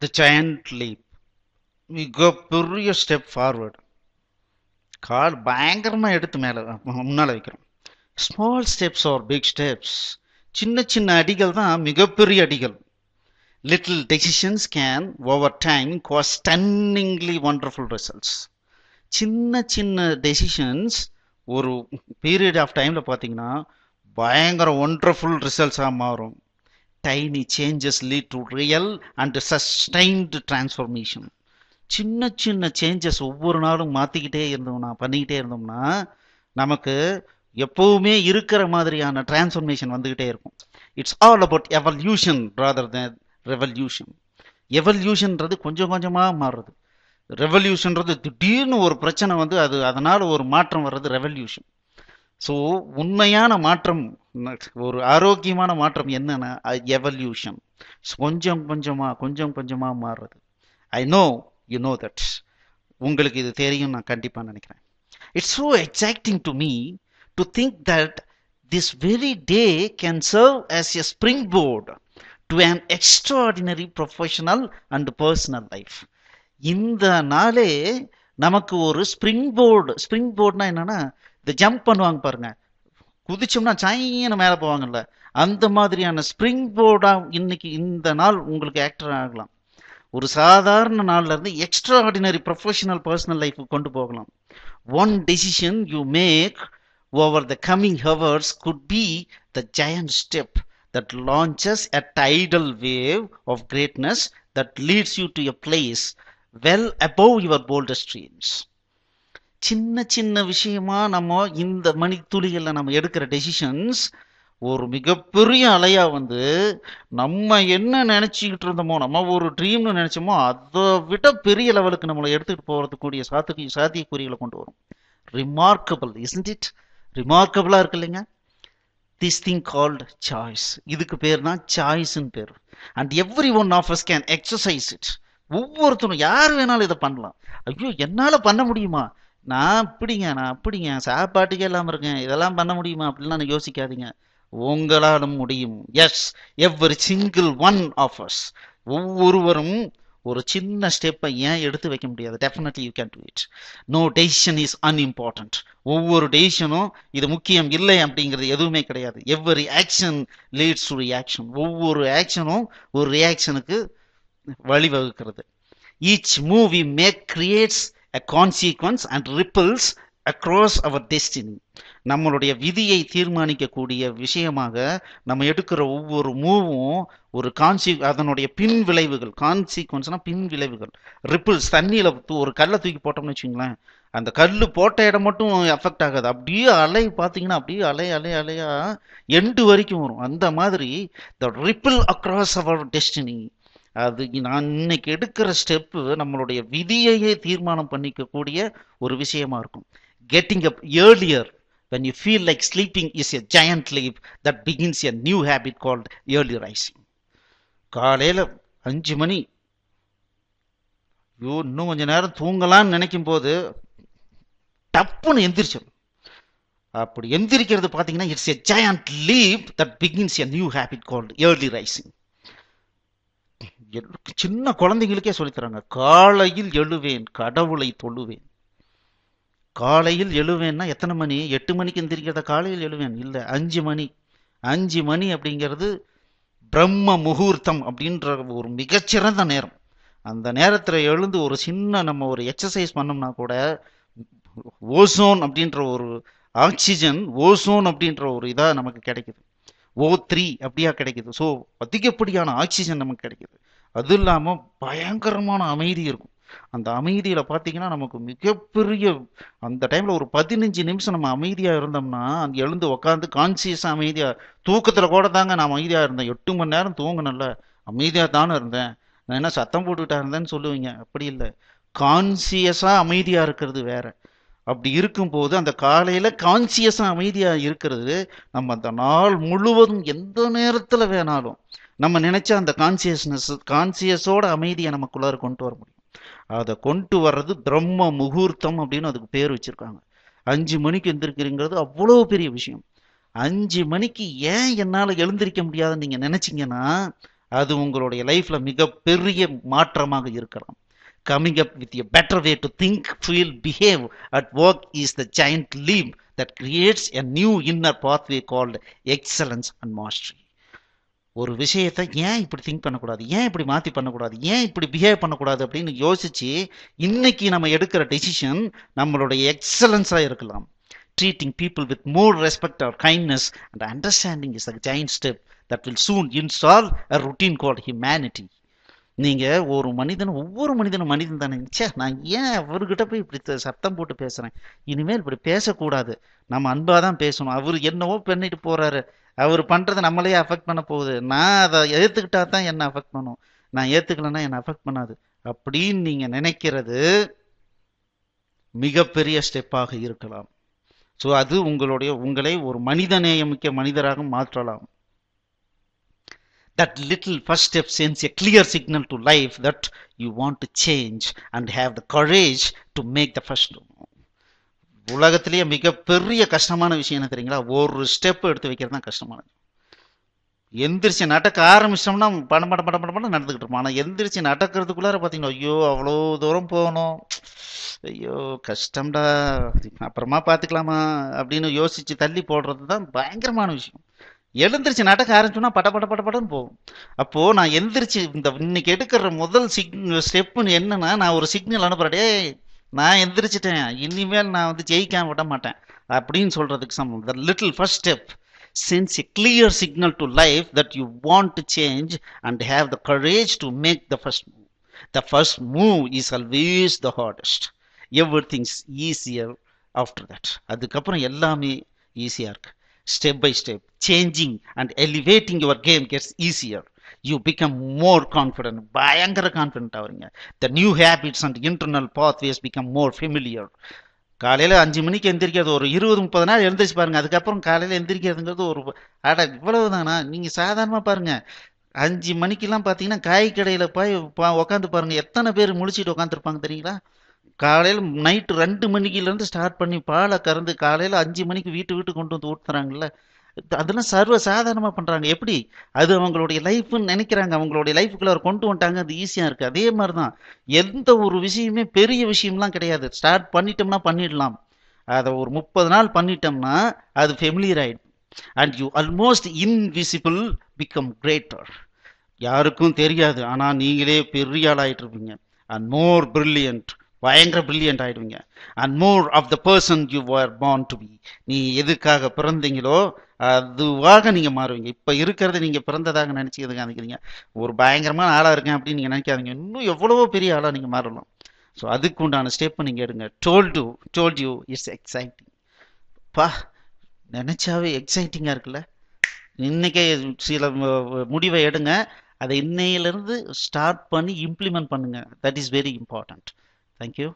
த giant leap. மிகப்பெரிய step forward. கால் பயங்கரமா எடுத்து மேல முன்னால வைக்கிறோம். Small steps or big steps. சின்ன சின்ன அடிகள் தான் மிகப்பெரிய அடிகள். Little decisions can over time cause stunningly wonderful results. சின்ன சின்ன டெசிஷன்ஸ் ஒரு பீரியட் ஆஃப் டைம்ல பார்த்தீங்கன்னா பயங்கர ஒண்டர்ஃபுல் ரிசல்ட்ஸாக மாறும். Tiny changes lead to real and sustained transformation. சின்ன சின்ன சேஞ்சஸ் ஒவ்வொரு நாளும் மாற்றிக்கிட்டே இருந்தோம்னா பண்ணிக்கிட்டே இருந்தோம்னா நமக்கு எப்பவுமே இருக்கிற மாதிரியான டிரான்ஸ்ஃபர்மேஷன் வந்துக்கிட்டே இருக்கும். It's all about evolution rather than revolution. எவல்யூஷன்றது கொஞ்சம் கொஞ்சமாக மாறுறது. ரெவல்யூஷன்றது திடீர்னு ஒரு பிரச்சனை வந்து அது அதனால் ஒரு மாற்றம் வர்றது ரெவல்யூஷன். ஸோ உண்மையான மாற்றம், ஒரு ஆரோக்கியமான மாற்றம் என்னன்னா எவல்யூஷன். கொஞ்சம் கொஞ்சமாக மாறுறது. I know you know that. உங்களுக்கு இது தெரியும் நான் கண்டிப்பாக நினைக்கிறேன். It's so exciting to me to think that this very day can serve as a spring board to an extraordinary professional and personal life. இந்த நாளே நமக்கு ஒரு ஸ்ப்ரிங் போர்டு. ஸ்ப்ரிங் போர்டுனா என்னன்னா, இந்த ஜம்ப் பண்ணுவாங்க பாருங்க, குதிச்சோம்னா சாயின்னு மேலே போவாங்கல்ல, அந்த மாதிரியான ஸ்ப்ரிங் போர்டா இன்னைக்கு இந்த நாள் உங்களுக்கு ஆக்டர் ஆகலாம். ஒரு சாதாரண நாள்ல இருந்து extraordinary professional personal life கொண்டு போகலாம். One decision you make over the coming hours could be the giant step that launches a tidal wave of greatness that leads you to a place well above your boldest dreams. சின்ன சின்ன விஷயமா நம்ம இந்த மணித்துளிகளில் நம்ம எடுக்கிற decisions ஒரு மிகப்பெரிய அலையா வந்து நம்ம என்ன நினைச்சுக்கிட்டு இருந்தோமோ, நம்ம ஒரு ட்ரீம்னு நினைச்சோமோ அதை விட பெரிய லெவலுக்கு நம்மளை எடுத்துக்கிட்டு போகிறதுக்கூடிய சாத்தியக்கூறிகளை கொண்டு வரும். Remarkable, isn't it? ரிமார்க்கபிளா இருக்கு இல்லைங்க this thing called choice. இதுக்கு பேர் தான் சாய்ஸ்ன்னு பேர். And every one of us can exercise it. ஒவ்வொருத்தரும் யார் வேணாலும் இதை பண்ணலாம். ஐயோ என்னால் பண்ண முடியுமா, நான் அப்படிங்க சாப்பாட்டுக்கே இல்லாமல் இருக்கேன், இதெல்லாம் பண்ண முடியுமா அப்படின்லாம் யோசிக்காதீங்க. உங்களாலும் முடியும். Yes, every single one of us. ஒவ்வொருவரும் ஒரு சின்ன ஸ்டெப்பை ஏன் எடுத்து வைக்க முடியாது? Definitely you can do it. No decision is unimportant. ஒவ்வொரு டெசிஷனும் இது முக்கியம் இல்லை அப்படிங்கிறது எதுவுமே கிடையாது. Every action leads to reaction. ஒவ்வொரு ஆக்ஷனும் ஒரு ரியாக்ஷனுக்கு வழிவகுக்கிறது. Each move we make creates a consequence and ripples across our destiny. நம்மளுடைய விதியை தீர்மானிக்கக்கூடிய விஷயமாக நம்ம எடுக்கிற ஒவ்வொரு மூவும் ஒரு அதனுடைய பின் விளைவுகள். கான்சிக்வன்ஸ்னா பின் விளைவுகள். ரிப்பிள்ஸ், தண்ணியில ஒரு கல்லை தூக்கி போட்டோம்னு வச்சுங்களேன், அந்த கல் போட்ட இடம் மட்டும் எஃபெக்ட் ஆகாது, அப்படியே அலை பார்த்தீங்கன்னா அப்படியே அலையா எண்டு வரைக்கும் வரும். அந்த மாதிரி த ரிப்பிள் அக்ராஸ் அவர் டெஸ்டினி. அது நான் இன்னைக்கு எடுக்கிற ஸ்டெப்பு நம்மளுடைய விதியையே தீர்மானம் பண்ணிக்கக்கூடிய ஒரு விஷயமா இருக்கும். Getting up earlier when you feel like sleeping is a giant leap that begins a new habit called early rising. காலையில் 5 மணி, இன்னும் கொஞ்ச நேரம் தூங்கலான்னு நினைக்கும் போது டப்புன்னு எந்திரிச்சிடும். அப்படி எந்திரிக்கிறது பார்த்தீங்கன்னா it's a giant leap that begins a new habit called early rising. சின்ன குழந்தைங்களுக்கே சொல்லித்தராங்க, காலையில் எழுவேன் கடவுளை தொழுவேன். காலையில் எழுவேன்னா எத்தனை மணி? 8 மணிக்கு எந்திரிக்கிறத காலையில் எழுவேன் இல்லை, 5 மணி. 5 மணி அப்படிங்கிறது பிரம்ம முகூர்த்தம் அப்படின்ற ஒரு மிகச்சிறந்த நேரம். அந்த நேரத்தில் எழுந்து ஒரு சின்ன நம்ம ஒரு எக்ஸசைஸ் பண்ணோம்னா கூட ஓசோன் அப்படின்ற ஒரு ஆக்சிஜன், ஓசோன் அப்படின்ற ஒரு இதாக நமக்கு கிடைக்குது. O3 அப்படியா கிடைக்குது. ஸோ அதிகப்படியான ஆக்சிஜன் நமக்கு கிடைக்குது. அது இல்லாமல் பயங்கரமான அமைதி இருக்கும். அந்த அமைதியில் பார்த்தீங்கன்னா நமக்கு மிகப்பெரிய, அந்த டைமில் ஒரு 15 நிமிஷம் நம்ம அமைதியாக இருந்தோம்னா, அங்கே எழுந்து உட்காந்து கான்சியஸாக அமைதியாக, தூக்கத்தில் கூட தாங்க நான் அமைதியாக இருந்தேன். 8 மணி நேரம் தூங்கினல, அமைதியாக தானே இருந்தேன், நான் என்ன சத்தம் போட்டுக்கிட்டா இருந்தேன்னு சொல்லுவீங்க. அப்படி இல்லை, கான்சியஸாக அமைதியாக இருக்கிறது வேற. அப்படி இருக்கும்போது அந்த காலையில் கான்சியஸாக அமைதியாக இருக்கிறது, நம்ம அந்த நாள் முழுவதும் எந்த நேரத்தில் வேணாலும் நம்ம நினைச்சா அந்த கான்சியஸோட அமைதியை நமக்குள்ளார கொண்டு வர முடியும். அதை கொண்டு வர்றது பிரம்ம முகூர்த்தம் அப்படின்னு அதுக்கு பேர் வச்சிருக்காங்க. 5 மணிக்கு எந்திரிக்கிறீங்கிறது அவ்வளோ பெரிய விஷயம். 5 மணிக்கு ஏன் என்னால் எழுந்திரிக்க முடியாதுன்னு நீங்கள் நினைச்சிங்கன்னா, அது உங்களுடைய லைஃப்ல மிகப்பெரிய மாற்றமாக இருக்கலாம். Coming up with a better way to think, feel, behave at work is the giant leap that creates a new inner pathway called excellence and mastery. ஒரு விஷயத்தை ஏன் இப்படி திங்க் பண்ணக்கூடாது, ஏன் இப்படி மாற்றி பண்ணக்கூடாது, ஏன் இப்படி பிஹேவ் பண்ணக்கூடாது அப்படின்னு யோசிச்சு இன்னைக்கு நம்ம எடுக்கிற டெசிஷன் நம்மளுடைய எக்ஸலன்ஸாக இருக்கலாம். Treating people with more respect or kindness and understanding is a giant step that will soon install a routine called humanity. நீங்க ஒரு மனிதன், ஒவ்வொரு மனிதனும் மனிதன் தானே, சே நான் ஏன் அவர்கிட்ட போய் இப்படி சத்தம் போட்டு பேசுறேன், இனிமேல் இப்படி பேசக்கூடாது, நம்ம அன்பா தான் பேசணும், அவர் என்னவோ பண்ணிட்டு போறாரு, அவர் பண்றதை நம்மளே அஃபெக்ட் பண்ண போகுது, நான் அதை ஏத்துக்கிட்டா தான் என்ன அஃபெக்ட் பண்ணும், நான் ஏத்துக்கலன்னா என்ன அஃபெக்ட் பண்ணாது அப்படின்னு நீங்க நினைக்கிறது மிகப்பெரிய ஸ்டெப்பாக இருக்கலாம். ஸோ அது உங்களை ஒரு மனிதநேயமிக்க மனிதராக மாற்றலாம். That little first step sends a clear signal to life that you want to change and have the courage to make the first move. உலகத்திலேயே மிகப்பெரிய கஷ்டமான விஷயம் என்ன தெரியுங்களா? ஒரு ஸ்டெப் எடுத்து வைக்கிறது தான் கஷ்டமானது. எந்திரிச்சு நடக்க ஆரம்பிச்சோம்னா படம் படம் படம் படம் நடந்துக்கிட்டு இருப்போம். ஆனால் எந்திரிச்சு நடக்கிறதுக்குள்ளார பார்த்தீங்கன்னா ஐயோ அவ்வளோ தூரம் போகணும், ஐயோ கஷ்டம்டா, அப்புறமா பார்த்துக்கலாமா அப்படின்னு யோசிச்சு தள்ளி போடுறது தான் பயங்கரமான விஷயம். எழுந்திரிச்சு நடக்க ஆரம்பிச்சோம்னா பட பட பட படன்னு போகும். அப்போ நான் எந்திரிச்சு இன்னைக்கு எடுக்கிற முதல் ஸ்டெப்புன்னு என்னன்னா, நான் ஒரு சிக்னல் அனுப்புறேன், நான் எந்திரிச்சிட்டேன், இனிமேல் நான் ஜெயிக்காம விட மாட்டேன் அப்படின்னு சொல்றதுக்கு சமம். The little first step sends a clear signal to life that you want to change and have the courage to make the first move. The first move is always the hardest. Everything's easier after that. அதுக்கப்புறம் எல்லாமே ஈஸியா இருக்கு. Step by step, changing and elevating your game gets easier. You become more confident, பயங்கர confident ஆவீங்க. The new habits and internal pathways become more familiar. காலையில் 5 மணிக்கு எந்திரிக்கிறது ஒரு 20-30 நாள் எழுந்திரிச்சு பாருங்க. அதுக்கப்புறம் காலையில் எந்திரிக்கிறதுங்கிறது ஒரு இவ்வளவு தானா? நீங்கள் சாதாரணமாக பாருங்க, 5 மணிக்கெல்லாம் பார்த்தீங்கன்னா காய் கடையில் போய் உட்காந்து பாருங்க, எத்தனை பேர் முழிச்சிட்டு உட்காந்துருப்பாங்க தெரியுங்களா? காலையில் நைட்டு 2 மணிக்கிலேருந்து ஸ்டார்ட் பண்ணி பாலை கறந்து காலையில் 5 மணிக்கு வீட்டு கொண்டு வந்து ஊற்றுறாங்கல்ல, அதெல்லாம் சர்வ சாதாரணமாக பண்ணுறாங்க. எப்படி? அது அவங்களுடைய லைஃப்னு நினைக்கிறாங்க, அவங்களுடைய லைஃபுக்குள்ள அவர் கொண்டு வந்துட்டாங்க, அது ஈஸியாக இருக்குது. அதே மாதிரி தான் எந்த ஒரு விஷயமே பெரிய விஷயம்லாம் கிடையாது. ஸ்டார்ட் பண்ணிட்டோம்னா பண்ணிடலாம். அதை ஒரு 30 நாள் பண்ணிட்டோம்னா அது ஃபெமிலியர் ஆகிடும். And you almost invisible become greater. யாருக்கும் தெரியாது, ஆனால் நீங்களே பெரிய ஆள் ஆகிட்டு இருப்பீங்க. அண்ட் மோர் பிரில்லியன்ட், பயங்கர பிரில்லியன்ட் ஆகிடுவீங்க. And more of the person you are born to be. நீ எதுக்காக பிறந்தீங்களோ அதுவாக நீங்கள் மாறுவீங்க. இப்போ இருக்கிறத நீங்கள் பிறந்ததாக நினச்சிக்கிறீங்க, ஒரு பயங்கரமான ஆளாக இருக்கேன் அப்படின்னு நீங்கள் நினைக்காதீங்க. இன்னும் எவ்வளவோ பெரிய ஆளாக நீங்கள் மாறலாம். ஸோ அதுக்கு உண்டான ஸ்டெப்பை நீங்கள் எடுங்க. Told you it's exciting. பா, நினச்சாவே எக்ஸைட்டிங்காக இருக்குல்ல? இன்னைக்கே சில முடிவை எடுங்க, அதை இன்னையிலிருந்து ஸ்டார்ட் பண்ணி இம்ப்ளிமெண்ட் பண்ணுங்க. That is very important. Thank you.